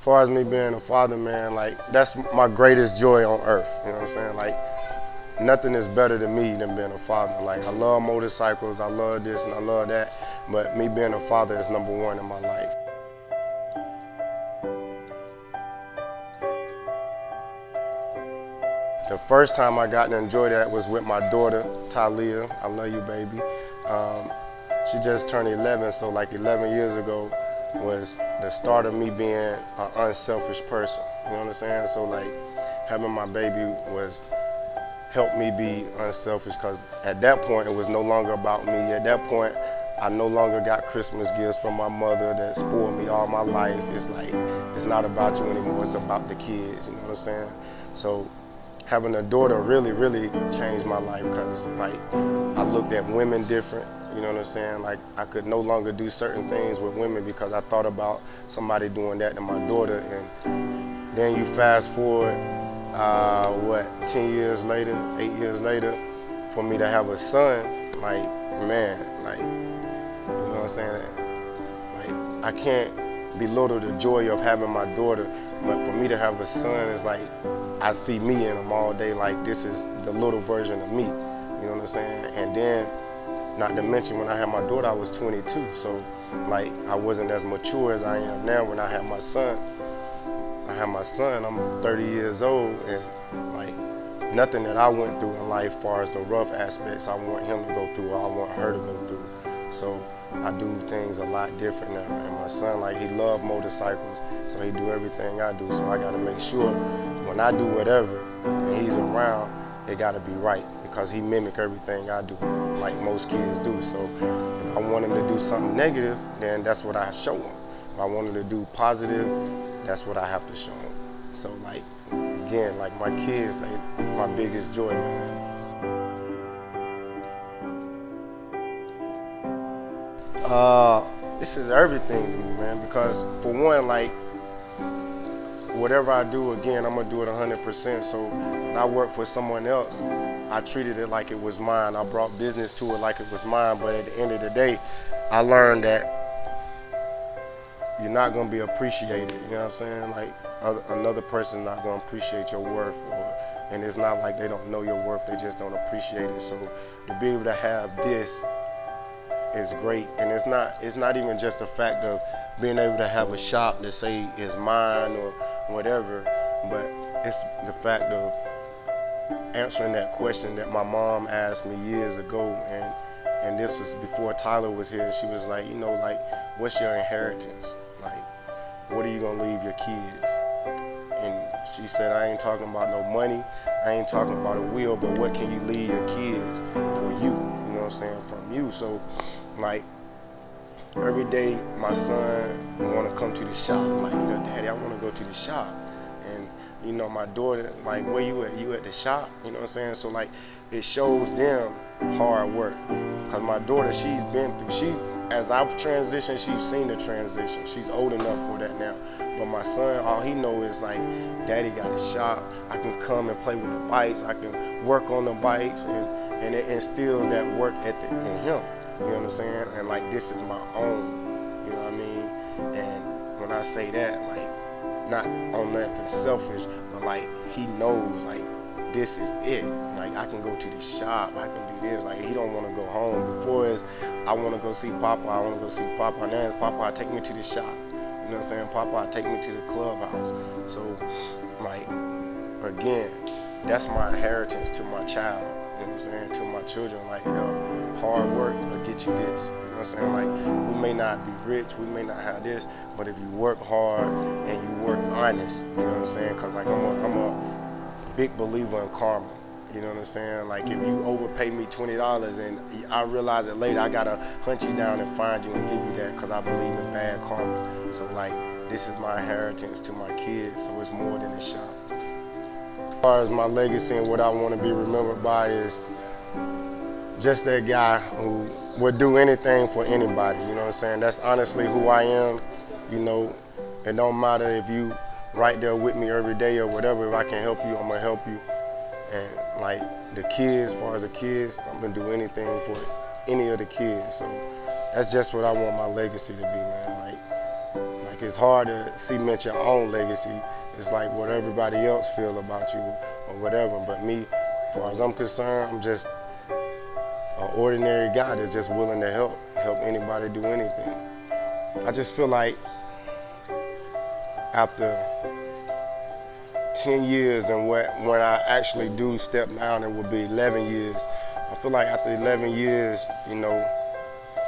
far as me being a father, man, like, that's my greatest joy on earth, you know what I'm saying? Like, nothing is better to me than being a father. Like, I love motorcycles, I love this and I love that, but me being a father is #1 in my life. The first time I got to enjoy that was with my daughter, TIL. I love you, baby. She just turned 11, so like 11 years ago was the start of me being an unselfish person. You know what I'm saying? So like having my baby helped me be unselfish, because at that point it was no longer about me. At that point I no longer got Christmas gifts from my mother that spoiled me all my life. It's like, it's not about you anymore, it's about the kids, you know what I'm saying? So having a daughter really, really changed my life, because like I looked at women different, you know what I'm saying? Like I could no longer do certain things with women because I thought about somebody doing that to my daughter. And then you fast forward, 10 years later, 8 years later, for me to have a son, like, man, like, you know what I'm saying? Like, I can't belittle the joy of having my daughter, but for me to have a son is like, I see me in him all day, like this is the little version of me, you know what I'm saying? And then, not to mention, when I had my daughter, I was 22, so like I wasn't as mature as I am now. When I had my son, I'm 30 years old, and like nothing that I went through in life, as far as the rough aspects, I want him to go through, or I want her to go through. So I do things a lot different now. And my son, like, he loves motorcycles, so he do everything I do. So I gotta make sure when I do whatever and he's around, it gotta be right, because he mimic everything I do, like most kids do. So if I want him to do something negative, then that's what I show him. If I want him to do positive, that's what I have to show him. So like, again, like my kids, they my biggest joy, man. This is everything to me, man, because for one, like, whatever I do, again, I'm gonna do it 100%. So when I work for someone else, I treated it like it was mine. I brought business to it like it was mine, but at the end of the day, I learned that you're not gonna be appreciated, you know what I'm saying? Like, another person's not gonna appreciate your worth, and it's not like they don't know your worth, they just don't appreciate it. So to be able to have this is great, and it's not even just the fact of being able to have a shop that say is mine or whatever, but it's the fact of answering that question that my mom asked me years ago, and this was before Tyler was here, and she was like, you know, like, what's your inheritance? Like, what are you gonna leave your kids? And she said, I ain't talking about no money, I ain't talking about a will, but what can you leave your kids for you? You know what I'm saying? From you. So, like, every day my son want to come to the shop. I'm like, yo, Daddy, I want to go to the shop. And, you know, my daughter, like, where you at? You at the shop? You know what I'm saying? So, like, it shows them hard work. Because my daughter, she's been through, as I've transitioned, she's seen the transition. She's old enough for that now. But my son, all he knows is like, Daddy got a shop. I can come and play with the bikes. I can work on the bikes, and it instills that work ethic in him. You know what I'm saying? And like, this is my own. You know what I mean? And when I say that, like, not on nothing selfish, but like, he knows, like, this is it. Like, I can go to the shop, I can do this. Like, he don't want to go home. Before is, I want to go see Papa, I want to go see Papa. Now it's Papa, take me to the shop. You know what I'm saying? Papa, take me to the clubhouse. So, like, again, that's my inheritance to my child. You know what I'm saying? To my children. Like, yo, hard work will get you this. You know what I'm saying? Like, we may not be rich, we may not have this, but if you work hard and you work honest, you know what I'm saying? Because, like, I'm a big believer in karma. You know what I'm saying? Like, if you overpay me $20 and I realize it later, I gotta hunt you down and find you and give you that, because I believe in bad karma. So like, this is my inheritance to my kids, so it's more than a shop. As far as my legacy and what I want to be remembered by is just that guy who would do anything for anybody. You know what I'm saying? That's honestly who I am. You know, it don't matter if you right there with me every day or whatever. If I can help you, I'm gonna help you. And like the kids, as far as the kids, I'm gonna do anything for any of the kids. So that's just what I want my legacy to be, man. Like like it's hard to cement your own legacy. It's like what everybody else feel about you or whatever. But me, as far as I'm concerned, I'm just an ordinary guy that's just willing to help anybody do anything. I just feel like after 10 years and when I actually do step down, it will be 11 years. I feel like after 11 years, you know,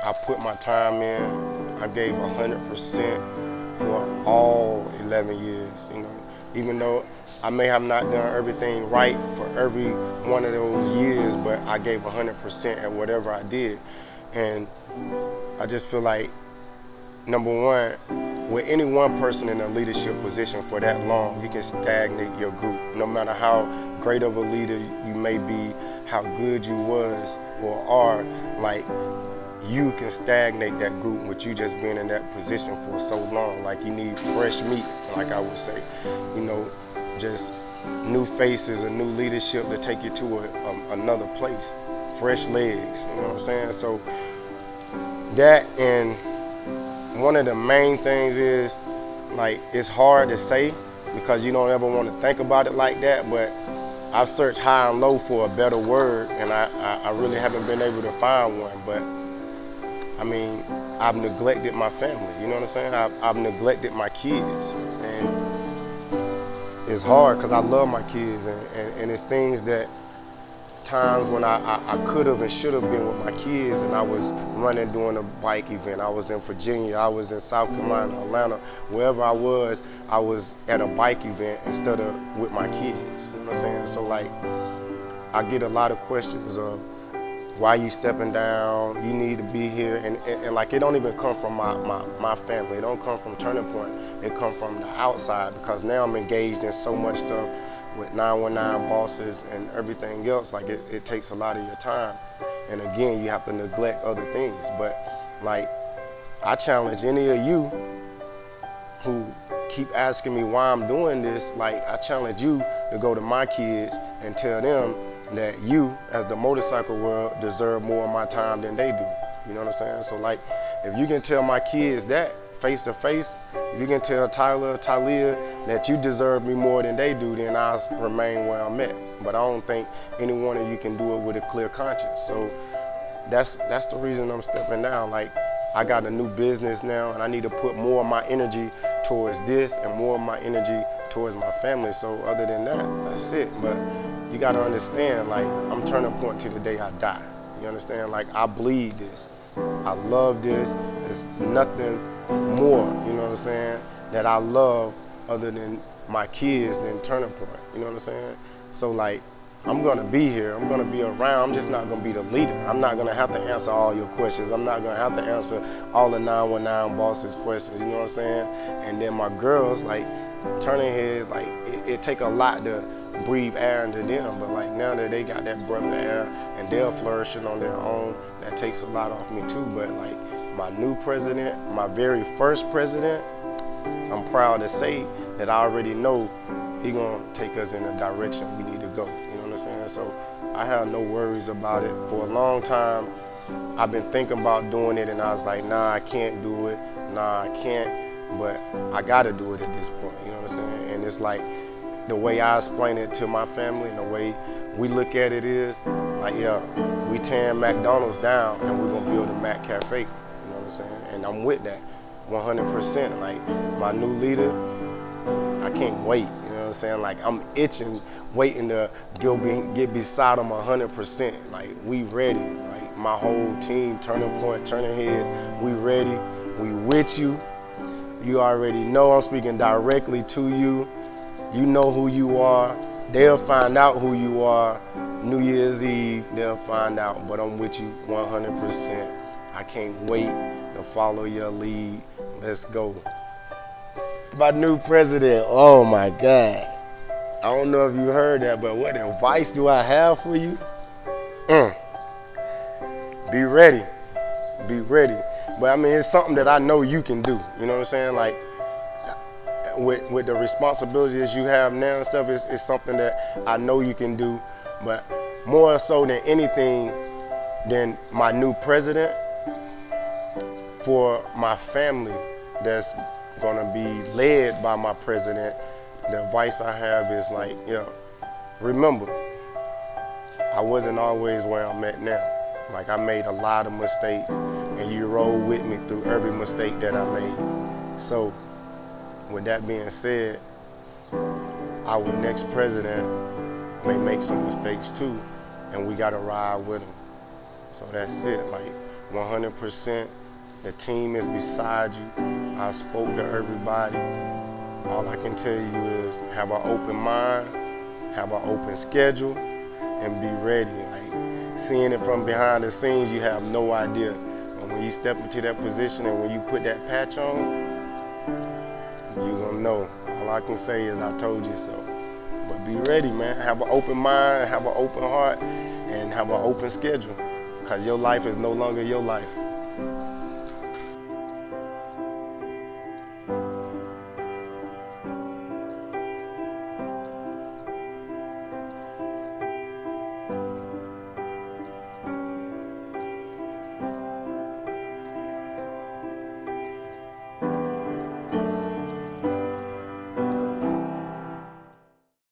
I put my time in. I gave 100% for all 11 years, you know. Even though I may have not done everything right for every one of those years, but I gave 100% at whatever I did. And I just feel like, number one, with any one person in a leadership position for that long, you can stagnate your group. No matter how great of a leader you may be, how good you was or are, like, you can stagnate that group with you just being in that position for so long. Like, you need fresh meat, like I would say. You know, just new faces and new leadership to take you to another place. Fresh legs, you know what I'm saying? So that, and one of the main things is, like, it's hard to say because you don't ever want to think about it like that, but I've searched high and low for a better word, and I really haven't been able to find one. But I mean, I've neglected my family, you know what I'm saying? I've neglected my kids, and it's hard because I love my kids, and it's things that times when I could have and should have been with my kids, and I was running during a bike event. I was in Virginia, I was in South Carolina, Atlanta, wherever I was at a bike event instead of with my kids, you know what I'm saying? So like, I get a lot of questions of, why you stepping down? You need to be here, and like, it don't even come from my family. It don't come from Turning Point. It come from the outside, because now I'm engaged in so much stuff with 919 bosses and everything else. Like, it takes a lot of your time, and again, you have to neglect other things. But like, I challenge any of you who keep asking me why I'm doing this. Like, I challenge you to go to my kids and tell them that you, as the motorcycle world, deserve more of my time than they do. You know what I'm saying? So like, if you can tell my kids that face to face, if you can tell Talia that you deserve me more than they do, then I'll remain where I'm at. But I don't think any one of you can do it with a clear conscience. So that's the reason I'm stepping down. Like, I got a new business now, and I need to put more of my energy towards this and more of my energy towards my family. So other than that, that's it. But you got to understand, like, I'm Turning Point to the day I die. You understand? Like, I bleed this. I love this. There's nothing more, you know what I'm saying, that I love other than my kids than Turning Point. You know what I'm saying? So like, I'm gonna be here, I'm gonna be around, I'm just not gonna be the leader. I'm not gonna have to answer all your questions. I'm not gonna have to answer all the 919 bosses' questions, you know what I'm saying? And then my girls, like, turning heads, like, it take a lot to breathe air into them, but like, now that they got that breath of air and they're flourishing on their own, that takes a lot off me too. But like, my new president, my very first president, I'm proud to say that I already know he gonna take us in the direction we need to go. You know what I'm saying? So I have no worries about it. For a long time, I've been thinking about doing it, and I was like, nah, I can't do it. Nah, I can't. But I gotta do it at this point. You know what I'm saying? And it's like, the way I explain it to my family and the way we look at it is, like, yeah, we tearing McDonald's down and we're gonna build a Mac Cafe. You know what I'm saying? And I'm with that 100%. Like, my new leader, I can't wait. You know what I'm saying? Like, I'm itching, waiting to get beside him 100%. Like, we ready. Like, my whole team, Turning Point, Turning Heads, we ready. We with you. You already know I'm speaking directly to you. You know who you are. They'll find out who you are. New Year's Eve, they'll find out. But I'm with you 100%. I can't wait to follow your lead. Let's go. My new president, oh my God. I don't know if you heard that, but what advice do I have for you? Be ready. Be ready. But I mean, it's something that I know you can do. You know what I'm saying? Like, with the responsibilities you have now and stuff, it's something that I know you can do. But more so than anything than my new president, for my family that's gonna be led by my president, the advice I have is like, remember, I wasn't always where I'm at now. Like, I made a lot of mistakes, and you roll with me through every mistake that I made. So, with that being said, our next president may make some mistakes too, and we gotta ride with him. So that's it, like 100%, the team is beside you. I spoke to everybody. All I can tell you is have an open mind, have an open schedule, and be ready. Like, seeing it from behind the scenes, you have no idea. And when you step into that position and when you put that patch on, you're gonna know. All I can say is I told you so. But be ready, man. Have an open mind, have an open heart, and have an open schedule. Because your life is no longer your life.